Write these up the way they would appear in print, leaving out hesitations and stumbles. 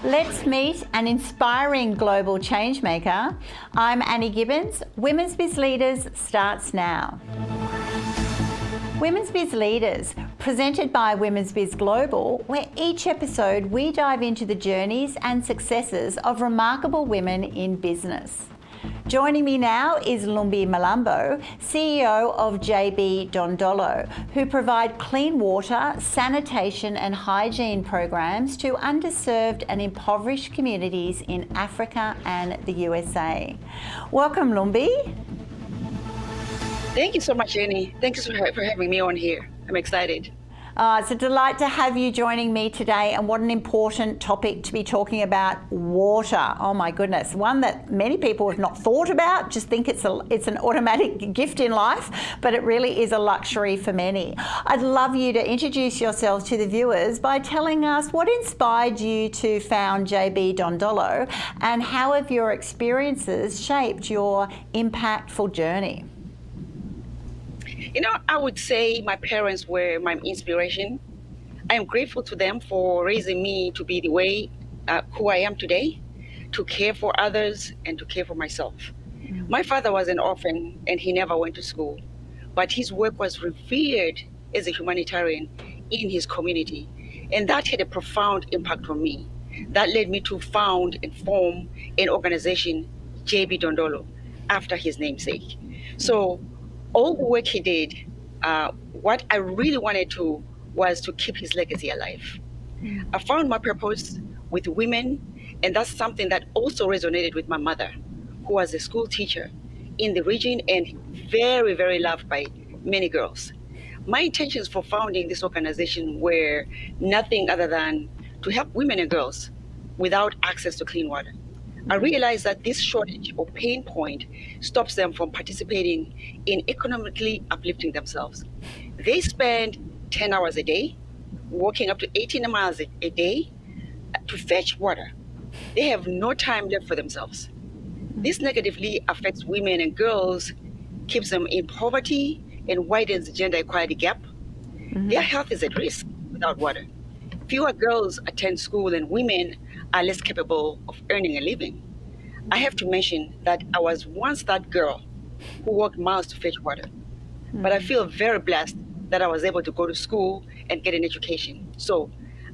Let's meet an inspiring global changemaker. I'm Annie Gibbins. Women's Biz Leaders starts now. Women's Biz Leaders, presented by Women's Biz Global, where each episode we dive into the journeys and successes of remarkable women in business. Joining me now is Lumbie Mlambo, CEO of JB Dondolo, who provide clean water, sanitation and hygiene programs to underserved and impoverished communities in Africa and the USA. Welcome, Lumbie. Thank you so much, Annie. Thanks for having me on here. I'm excited. It's a delight to have you joining me today, and what an important topic to be talking about: water. Oh my goodness, one that many people have not thought about, just think it's an automatic gift in life, but it really is a luxury for many. I'd love you to introduce yourself to the viewers by telling us what inspired you to found JB Dondolo, and how have your experiences shaped your impactful journey? You know, I would say my parents were my inspiration. I am grateful to them for raising me to be the way who I am today, to care for others and to care for myself. My father was an orphan and he never went to school, but his work was revered as a humanitarian in his community. And that had a profound impact on me. That led me to found and form an organization, JB Dondolo, after his namesake. So all the work he did, what I really wanted to was to keep his legacy alive. I found my purpose with women, and that's something that also resonated with my mother, who was a school teacher in the region and very, very loved by many girls. My intentions for founding this organization were nothing other than to help women and girls without access to clean water. I realized that this shortage or pain point stops them from participating in economically uplifting themselves. They spend 10 hours a day, walking up to 18 miles a day to fetch water. They have no time left for themselves. This negatively affects women and girls, keeps them in poverty, and widens the gender equality gap. Their health is at risk without water. Fewer girls attend school and women are less capable of earning a living. I have to mention that I was once that girl who walked miles to fetch water, but I feel very blessed that I was able to go to school and get an education. So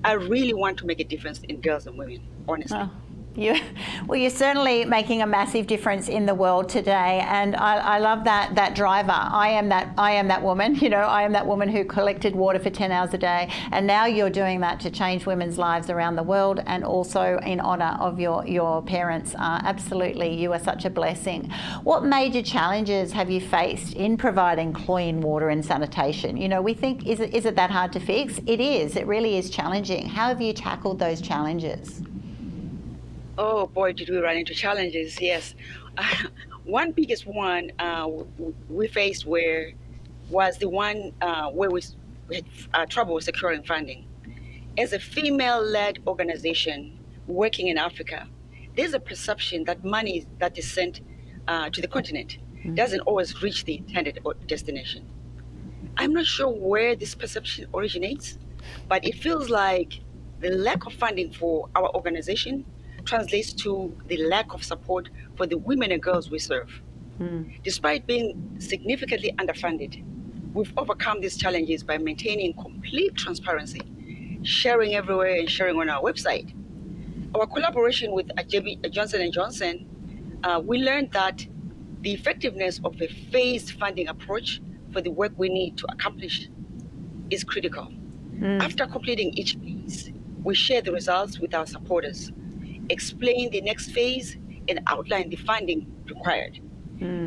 I really want to make a difference in girls and women, honestly. Oh. You're certainly making a massive difference in the world today, and I love that driver. I am that woman. You know, I am that woman who collected water for 10 hours a day, and now you're doing that to change women's lives around the world, and also in honour of your parents. Absolutely, you are such a blessing. What major challenges have you faced in providing clean water and sanitation? You know, we think, is it that hard to fix? It is. It really is challenging. How have you tackled those challenges? Oh boy, did we run into challenges, yes. One biggest one we faced was the one where we had trouble securing funding. As a female-led organization working in Africa, there's a perception that money that is sent to the continent doesn't always reach the intended destination. I'm not sure where this perception originates, but it feels like the lack of funding for our organization translates to the lack of support for the women and girls we serve. Despite being significantly underfunded, we've overcome these challenges by maintaining complete transparency, sharing everywhere and sharing on our website. Our collaboration with JB Johnson & Johnson, we learned that the effectiveness of a phased funding approach for the work we need to accomplish is critical. After completing each phase, we share the results with our supporters, explain the next phase, and outline the funding required.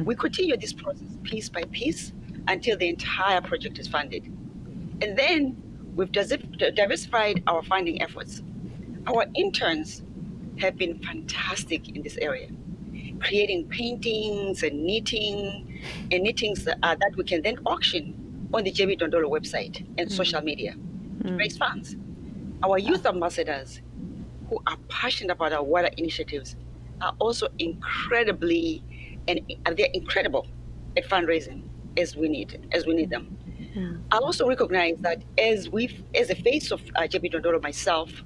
We continue this process piece by piece until the entire project is funded. And then we've diversified our funding efforts. Our interns have been fantastic in this area, creating paintings and knittings that we can then auction on the JB Dondolo website and social media to raise funds. Our youth ambassadors, who are passionate about our water initiatives, are also incredible at fundraising as we need them. I also recognize that as a face of JB Dondolo myself,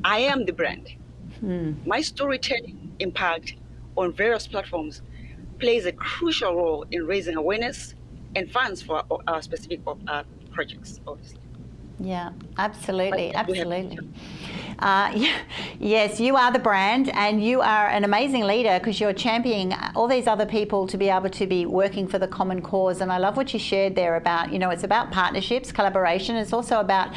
I am the brand. My storytelling impact on various platforms plays a crucial role in raising awareness and funds for our specific projects, obviously. Yeah, absolutely, But we have absolutely. Yes, you are the brand, and you are an amazing leader because you're championing all these other people to be able to be working for the common cause. And I love what you shared there about, it's about partnerships, collaboration. It's also about,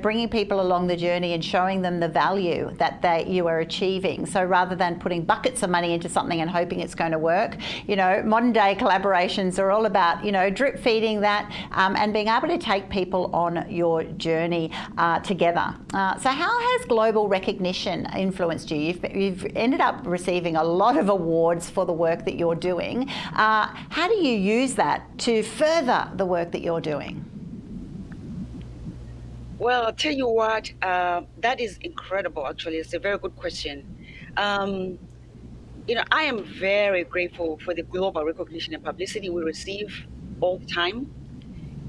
bringing people along the journey and showing them the value that you are achieving. So rather than putting buckets of money into something and hoping it's going to work, modern day collaborations are all about, drip feeding that and being able to take people on your journey together. So how has global recognition influenced you? You've ended up receiving a lot of awards for the work that you're doing. How do you use that to further the work that you're doing? Well, I'll tell you what, that is incredible, actually. It's a very good question. I am very grateful for the global recognition and publicity we receive all the time.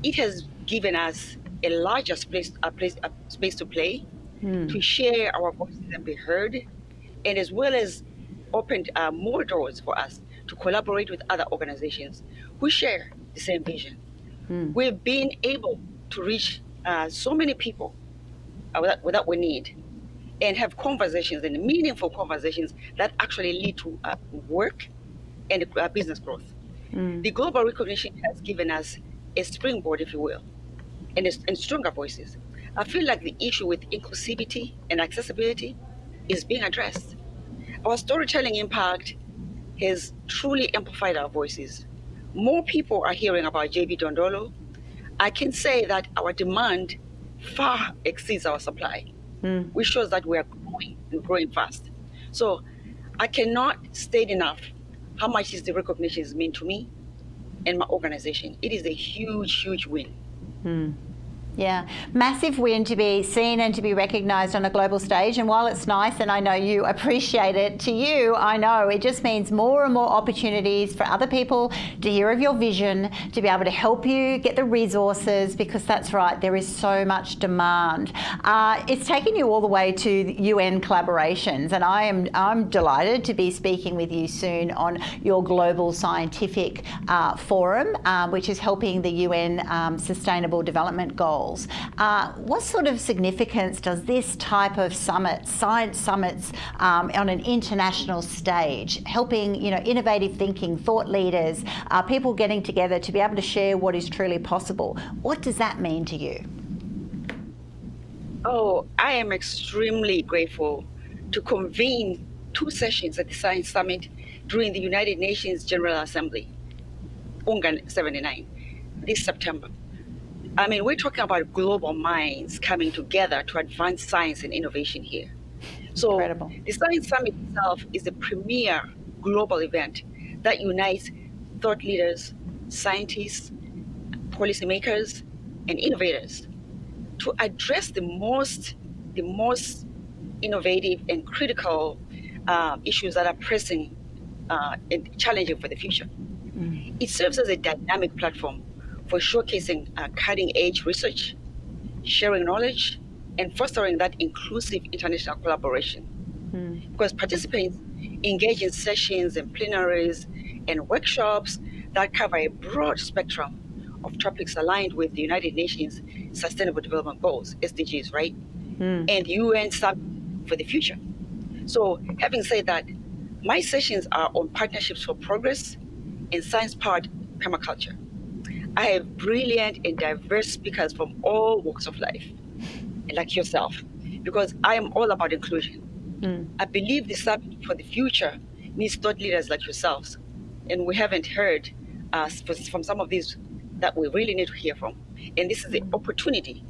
It has given us a larger space to play, to share our voices and be heard, and as well as opened more doors for us to collaborate with other organizations who share the same vision. We've been able to reach so many people without we need, and have conversations and meaningful conversations that actually lead to work and business growth. The global recognition has given us a springboard, if you will, and stronger voices. I feel like the issue with inclusivity and accessibility is being addressed. Our storytelling impact has truly amplified our voices. More people are hearing about JB Dondolo. I can say that our demand far exceeds our supply, which shows that we are growing and growing fast. So I cannot state enough how much the recognition mean to me and my organization. It is a huge, huge win. Yeah, massive win to be seen and to be recognised on a global stage. And while it's nice, and I know you appreciate it, to you, I know it just means more and more opportunities for other people to hear of your vision, to be able to help you get the resources, because that's right, there is so much demand. It's taken you all the way to UN collaborations, and I'm delighted to be speaking with you soon on your global scientific forum, which is helping the UN Sustainable Development Goals. What sort of significance does this type of summit, science summits on an international stage, helping innovative thinking, thought leaders, people getting together to be able to share what is truly possible? What does that mean to you? Oh, I am extremely grateful to convene 2 sessions at the Science Summit during the United Nations General Assembly, UNGAN 79, this September. I mean, we're talking about global minds coming together to advance science and innovation here. So Incredible. The Science Summit itself is a premier global event that unites thought leaders, scientists, policymakers, and innovators to address the most innovative and critical issues that are pressing and challenging for the future. It serves as a dynamic platform for showcasing cutting-edge research, sharing knowledge, and fostering that inclusive international collaboration. Because participants engage in sessions and plenaries and workshops that cover a broad spectrum of topics aligned with the United Nations Sustainable Development Goals, SDGs, right? And UN Summit for the Future. So having said that, my sessions are on partnerships for progress and science-powered permaculture. I have brilliant and diverse speakers from all walks of life, like yourself, because I am all about inclusion. I believe the Summit for the Future needs thought leaders like yourselves, and we haven't heard from some of these that we really need to hear from. And this is the opportunity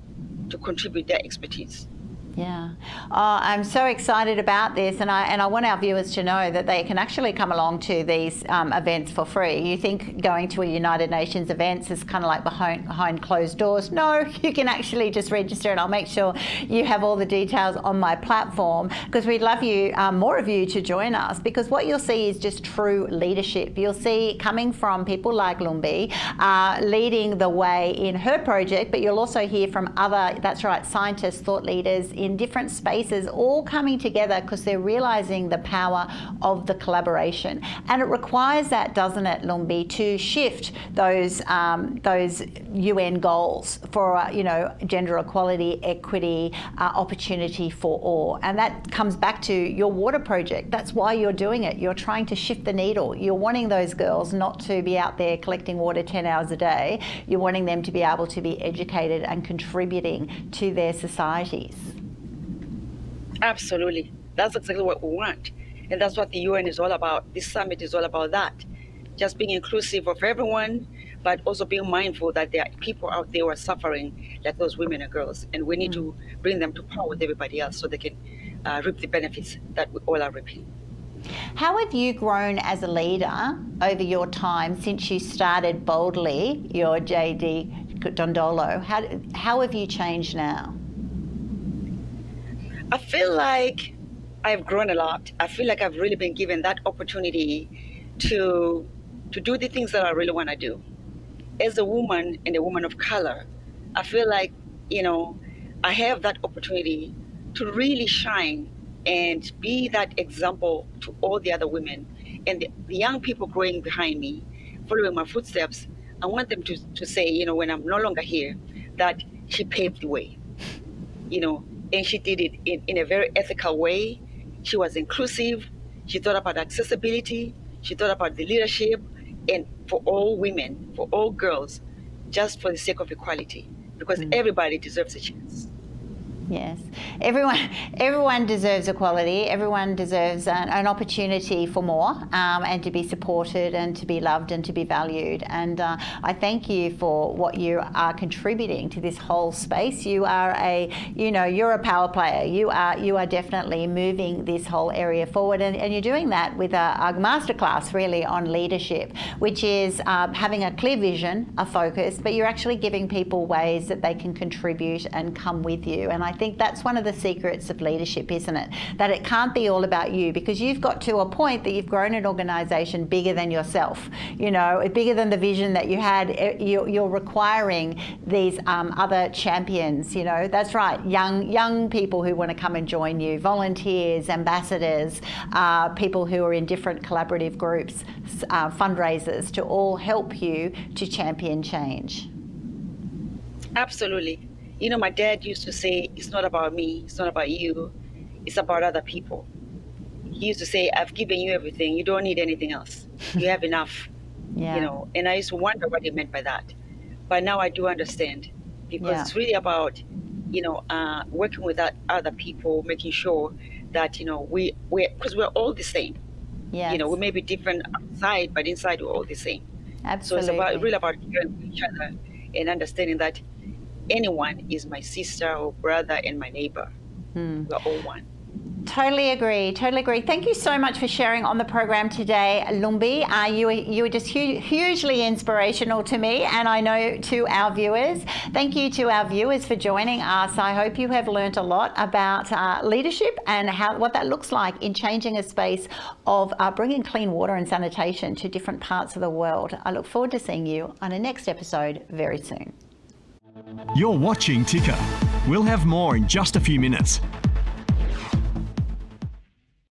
to contribute their expertise. Yeah. Oh, I'm so excited about this, and I want our viewers to know that they can actually come along to these events for free. You think going to a United Nations events is kind of like behind closed doors? No, you can actually just register, and I'll make sure you have all the details on my platform, because we'd love you, more of you, to join us, because what you'll see is just true leadership. You'll see coming from people like Lumbie leading the way in her project, but you'll also hear from other, that's right, scientists, thought leaders, in different spaces, all coming together because they're realizing the power of the collaboration. And it requires that, doesn't it, Lumbie, to shift those UN goals for gender equality, equity, opportunity for all. And that comes back to your water project. That's why you're doing it. You're trying to shift the needle. You're wanting those girls not to be out there collecting water 10 hours a day. You're wanting them to be able to be educated and contributing to their societies. Absolutely. That's exactly what we want. And that's what the UN is all about. This summit is all about that. Just being inclusive of everyone, but also being mindful that there are people out there who are suffering like those women and girls. And we need to bring them to power with everybody else so they can reap the benefits that we all are reaping. How have you grown as a leader over your time since you started boldly your JB Dondolo? How have you changed now? I feel like I've grown a lot. I feel like I've really been given that opportunity to do the things that I really want to do. As a woman and a woman of color, I feel like, I have that opportunity to really shine and be that example to all the other women. And the young people growing behind me, following my footsteps, I want them to say, when I'm no longer here, that she paved the way, and she did it in a very ethical way. She was inclusive. She thought about accessibility. She thought about the leadership, and for all women, for all girls, just for the sake of equality, because everybody deserves a chance. Yes, everyone deserves equality. Everyone deserves an opportunity for more, and to be supported and to be loved and to be valued. And I thank you for what you are contributing to this whole space. You are you're a power player. You are definitely moving this whole area forward, and you're doing that with a masterclass really on leadership, which is having a clear vision, a focus, but you're actually giving people ways that they can contribute and come with you. And I think that's one of the secrets of leadership, isn't it? That it can't be all about you, because you've got to a point that you've grown an organisation bigger than yourself, bigger than the vision that you had. You're requiring these other champions, that's right, young people who want to come and join you, volunteers, ambassadors, people who are in different collaborative groups, fundraisers, to all help you to champion change. Absolutely. My dad used to say, it's not about me, it's not about you, it's about other people. He used to say, I've given you everything, you don't need anything else. You have enough. And I used to wonder what he meant by that. But now I do understand, because it's really about, working with other people, making sure that, because we're all the same. Yes. We may be different outside, but inside we're all the same. Absolutely. So it's really about caring for each other and understanding that anyone is my sister or brother and my neighbor. We're all one. Totally agree. Thank you so much for sharing on the program today, Lumbie. You were just hugely inspirational to me, and I know to our viewers. Thank you to our viewers for joining us. I hope you have learnt a lot about leadership and what that looks like in changing a space of bringing clean water and sanitation to different parts of the world. I look forward to seeing you on a next episode very soon. You're watching Ticker. We'll have more in just a few minutes.